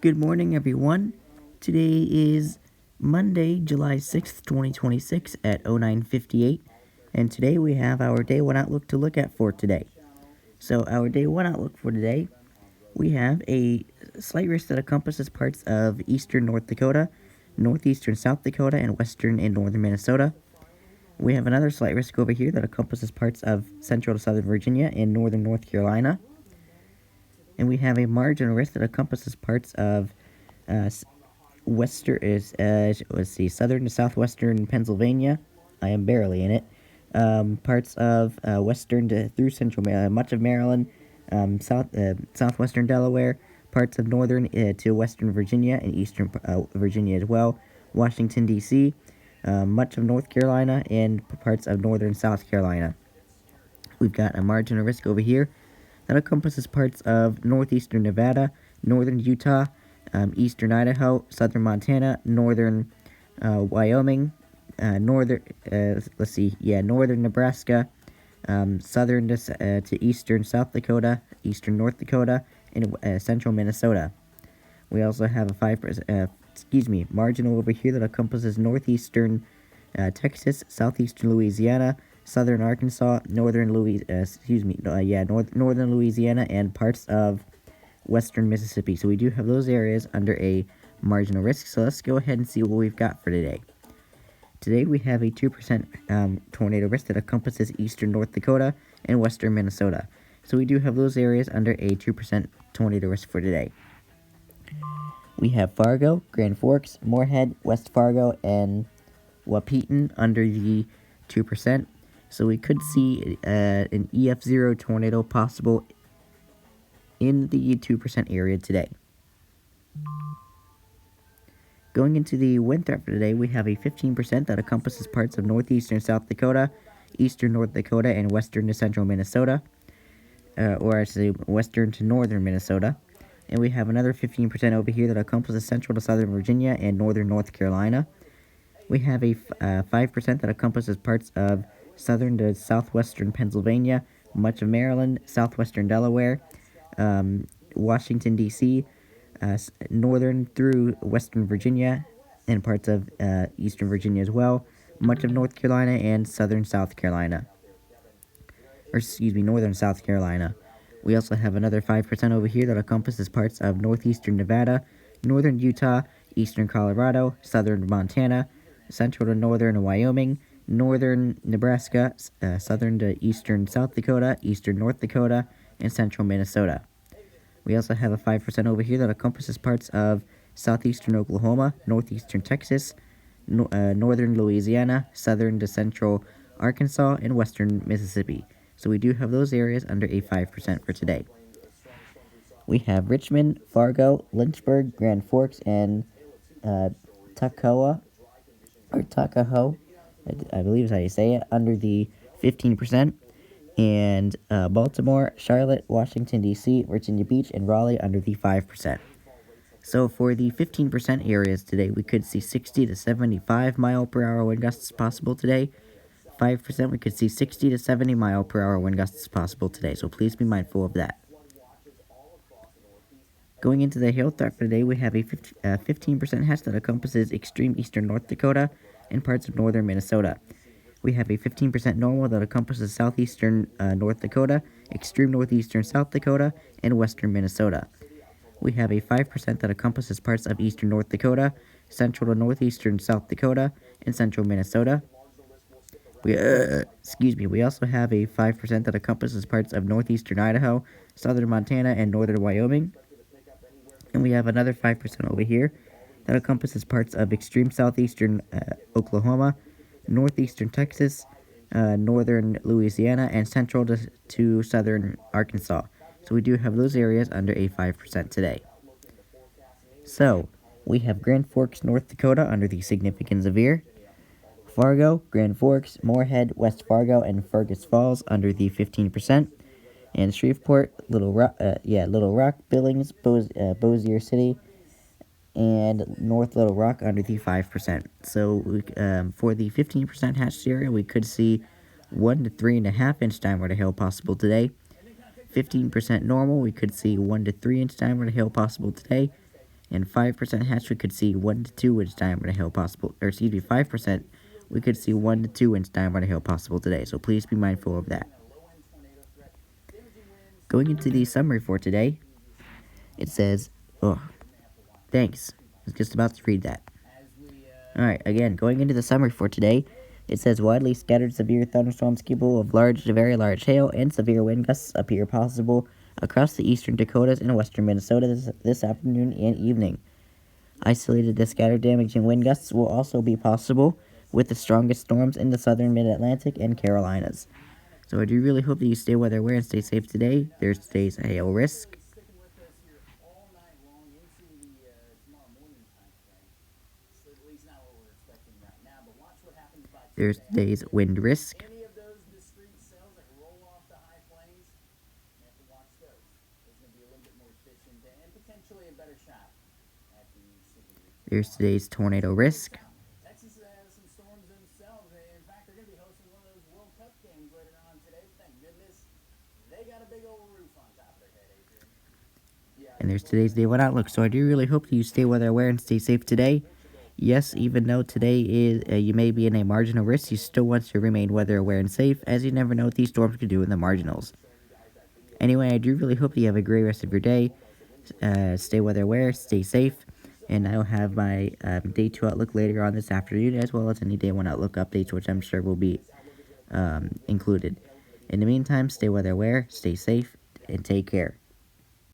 Good morning, everyone. Today is Monday, July 6th, 2026 at 09:58, and today we have our Day 1 Outlook to look at for today. So our Day 1 Outlook for today, we have a slight risk that encompasses parts of eastern North Dakota, northeastern South Dakota, and western and northern Minnesota. We have another slight risk over here that encompasses parts of central to southern Virginia and northern North Carolina. And we have a marginal risk that encompasses parts of southern to southwestern Pennsylvania. I am barely in it. Parts of western to through central much of Maryland, southwestern Delaware, parts of northern to western Virginia and eastern Virginia as well. Washington D.C., much of North Carolina, and parts of northern South Carolina. We've got a margin of risk over here that encompasses parts of northeastern Nevada, northern Utah, eastern Idaho, southern Montana, northern Wyoming, northern Nebraska, southern to eastern South Dakota, eastern North Dakota, and central Minnesota. We also have a 5% marginal over here that encompasses northeastern Texas, southeastern Louisiana, southern Arkansas, northern Louisiana, and parts of western Mississippi. So we do have those areas under a marginal risk. So let's go ahead and see what we've got for today. Today we have a 2% tornado risk that encompasses eastern North Dakota and western Minnesota. So we do have those areas under a 2% tornado risk for today. We have Fargo, Grand Forks, Moorhead, West Fargo, and Wahpeton under the 2%. So we could see an EF0 tornado possible in the 2% area today. Going into the wind threat for today, we have a 15% that encompasses parts of northeastern South Dakota, eastern North Dakota, and western to central Minnesota, western to northern Minnesota. And we have another 15% over here that encompasses central to southern Virginia and northern North Carolina. We have a 5% that encompasses parts of southern to southwestern Pennsylvania, much of Maryland, southwestern Delaware, Washington, D.C., northern through western Virginia, and parts of eastern Virginia as well, much of North Carolina and southern South Carolina. Northern South Carolina. We also have another 5% over here that encompasses parts of northeastern Nevada, northern Utah, eastern Colorado, southern Montana, central to northern Wyoming, northern Nebraska, southern to eastern South Dakota, eastern North Dakota, and central Minnesota. We also have a 5% over here that encompasses parts of southeastern Oklahoma, northeastern Texas, northern Louisiana, southern to central Arkansas, and western Mississippi. So we do have those areas under a 5% for today. We have Richmond, Fargo, Lynchburg, Grand Forks, and Tuckahoe, I believe is how you say it, under the 15%. And Baltimore, Charlotte, Washington, D.C., Virginia Beach, and Raleigh under the 5%. So for the 15% areas today, we could see 60 to 75 mile per hour wind gusts possible today. 5%, we could see 60 to 70 mile per hour wind gusts possible today, so please be mindful of that. Going into the hail threat for today, we have a 15% hatch that encompasses extreme eastern North Dakota and parts of northern Minnesota. We have a 15% normal that encompasses southeastern North Dakota, extreme northeastern South Dakota, and western Minnesota. We have a 5% that encompasses parts of eastern North Dakota, central to northeastern South Dakota, and central Minnesota. We also have a 5% that encompasses parts of northeastern Idaho, southern Montana, and northern Wyoming. And we have another 5% over here that encompasses parts of extreme southeastern Oklahoma, northeastern Texas, northern Louisiana, and central to southern Arkansas. So we do have those areas under a 5% today. So we have Grand Forks, North Dakota under the significant severe. Fargo, Grand Forks, Moorhead, West Fargo, and Fergus Falls under the 15%, and Shreveport, Little Rock, Billings, Bossier City, and North Little Rock under the 5%. So for the 15% hatched area, we could see 1 to 3.5 inch diameter hail possible today. 15% normal, we could see 1 to 3 inch diameter hail possible today. And 5% hatch, we could see 1 to 2 inch diameter hail possible, or excuse me, 5%, we could see 1 to 2 inch diameter hail possible today, so please be mindful of that. Going into the summary for today, it says, oh, thanks, I was just about to read that. Alright, again, going into the summary for today, it says widely scattered severe thunderstorms capable of large to very large hail and severe wind gusts appear possible across the eastern Dakotas and western Minnesota this afternoon and evening. Isolated to scattered damaging wind gusts will also be possible, with the strongest storms in the southern mid-Atlantic and Carolinas. So I do really hope that you stay weather aware and stay safe today. There's today's hail risk. There's today's wind risk. There's today's tornado risk. Texas has some storms themselves. In fact, they're going to be hosting one of those World Cup games later on today. Thank goodness they got a big old roof on top of their head, Adrian. And there's today's day one outlook. So I do really hope that you stay weather aware and stay safe today. Yes, even though today is you may be in a marginal risk, you still want to remain weather aware and safe, as you never know what these storms could do in the marginals. Anyway, I do really hope that you have a great rest of your day. Stay weather aware, stay safe, and I'll have my day 2 outlook later on this afternoon, as well as any day 1 outlook updates, which I'm sure will be included. In the meantime, stay weather aware, stay safe, and take care.